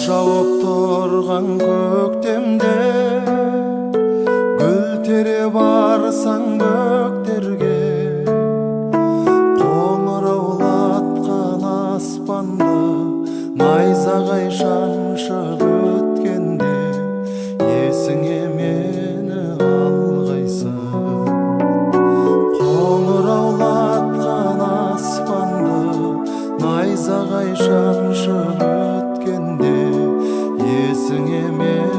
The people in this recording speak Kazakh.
жауып тұрған көктемде гүл тере барсаң бөктерге, қоңыраулатқан аспанды найзағай шаншып өткенде, есіңе мені алғайсың. Қоңыраулатқан аспанды найзағай шаншып өткенде, есіңе мені